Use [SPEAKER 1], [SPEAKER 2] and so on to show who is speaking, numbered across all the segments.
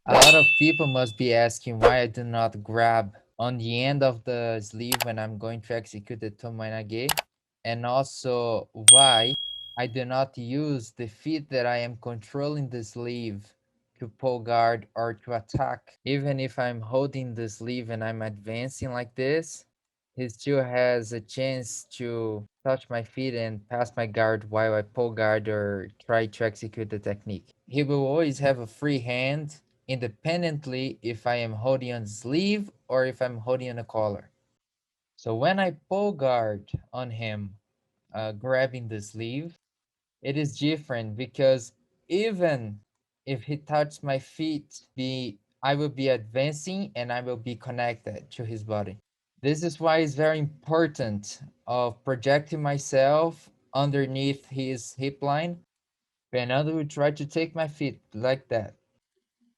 [SPEAKER 1] A lot of people must be asking why I do not grab on the end of the sleeve when I'm going to execute the tomoe, and also why I do not use the feet that I am controlling the sleeve to pull guard or to attack. Even if I'm holding the sleeve and I'm advancing like this, he still has a chance to touch my feet and pass my guard while I pull guard or try to execute the technique. He will always have a free hand independently if I am holding on the sleeve or if I'm holding on the collar. So when I pull guard on him, grabbing the sleeve, it is different because even if he touches my feet, I will be advancing and I will be connected to his body. This is why it's very important of projecting myself underneath his hip line. Fernando will try to take my feet like that.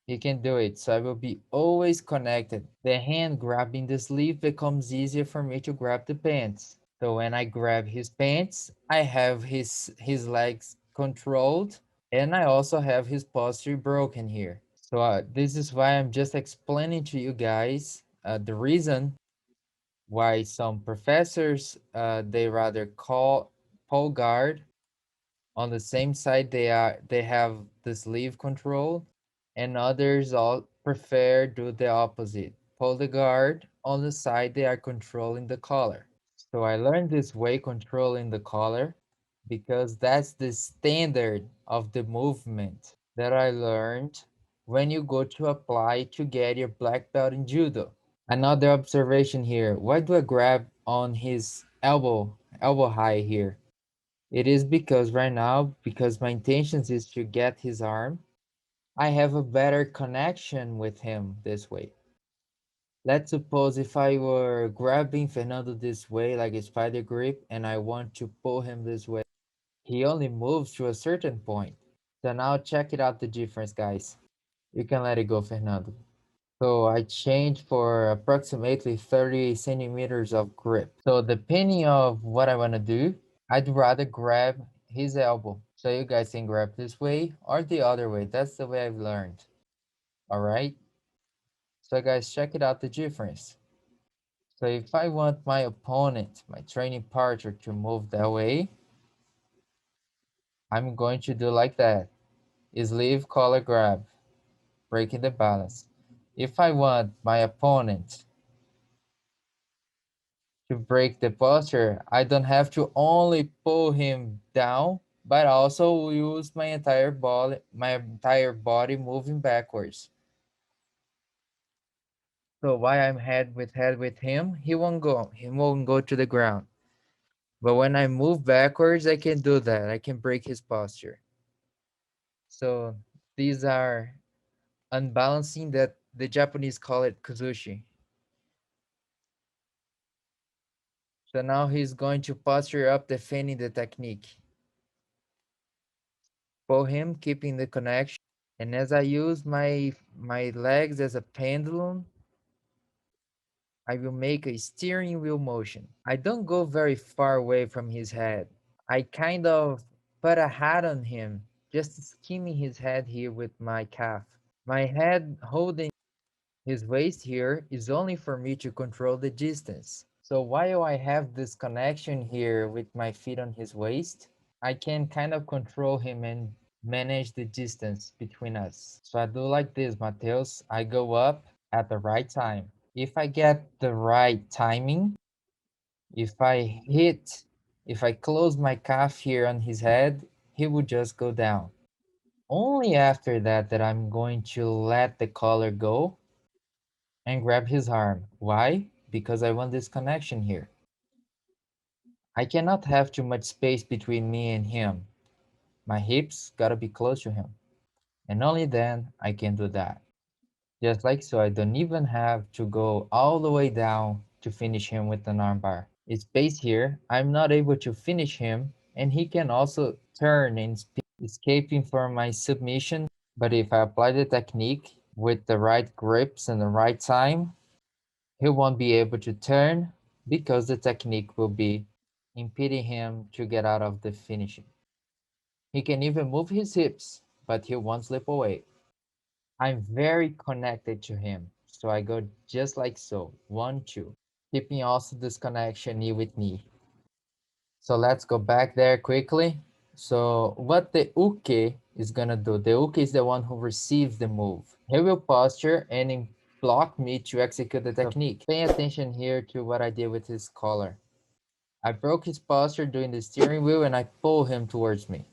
[SPEAKER 1] He can do it, so I will be always connected. The hand grabbing the sleeve becomes easier for me to grab the pants. So when I grab his pants, I have his legs controlled, and I also have his posture broken here. So this is why I'm just explaining to you guys the reason why some professors they rather call pull guard on the same side they have the sleeve control, and others all prefer do the opposite, pull the guard on the side they are controlling the collar. So I learned this way controlling the collar because that's the standard of the movement that I learned when you go to apply to get your black belt in judo. Another observation here, why do I grab on his elbow high here? It is because right now, because my intentions is to get his arm, I have a better connection with him this way. Let's suppose if I were grabbing Fernando this way, like a spider grip, and I want to pull him this way, he only moves to a certain point. So now check it out the difference, guys. You can let it go, Fernando. So I changed for approximately 30 centimeters of grip. So depending of what I want to do, I'd rather grab his elbow. So you guys can grab this way or the other way. That's the way I've learned. All right. So guys, check it out the difference. So if I want my opponent, my training partner to move that way, I'm going to do like that. Sleeve collar grab, breaking the balance. If I want my opponent to break the posture, I don't have to only pull him down, but also use my entire body moving backwards. So while I'm head with him, he won't go to the ground. But when I move backwards, I can do that. I can break his posture. So these are unbalancing that the Japanese call it kuzushi. So now he's going to posture up defending the technique. Pull him, keeping the connection. And as I use my legs as a pendulum, I will make a steering wheel motion. I don't go very far away from his head. I kind of put a hat on him, just skimming his head here with my calf. My head holding his waist here is only for me to control the distance. So while I have this connection here with my feet on his waist, I can kind of control him and manage the distance between us. So I do like this, Mateus. I go up at the right time. If I get the right timing, if I hit, if I close my calf here on his head, he would just go down. Only after that that I'm going to let the collar go and grab his arm. Why? Because I want this connection here. I cannot have too much space between me and him. My hips gotta be close to him. And only then I can do that. Just like so, I don't even have to go all the way down to finish him with an armbar. It's based here, I'm not able to finish him, and he can also turn and speed, escaping from my submission. But if I apply the technique with the right grips and the right time, he won't be able to turn because the technique will be impeding him to get out of the finishing. He can even move his hips, but he won't slip away. I'm very connected to him. So I go just like so, 1, 2, keeping also this connection knee with knee. So let's go back there quickly. So what the uke is gonna do, the uke is the one who receives the move. He will posture and block me to execute the technique. Pay attention here to what I did with his collar. I broke his posture doing the steering wheel and I pull him towards me.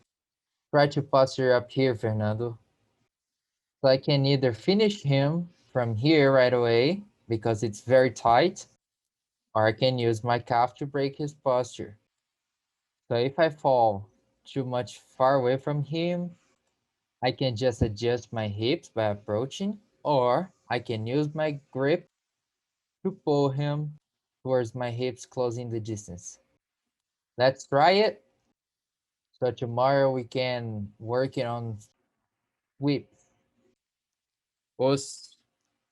[SPEAKER 1] Try to posture up here, Fernando. So I can either finish him from here right away because it's very tight, or I can use my calf to break his posture. So if I fall too much far away from him, I can just adjust my hips by approaching, or I can use my grip to pull him towards my hips, closing the distance. Let's try it. So tomorrow we can work it on whip. Os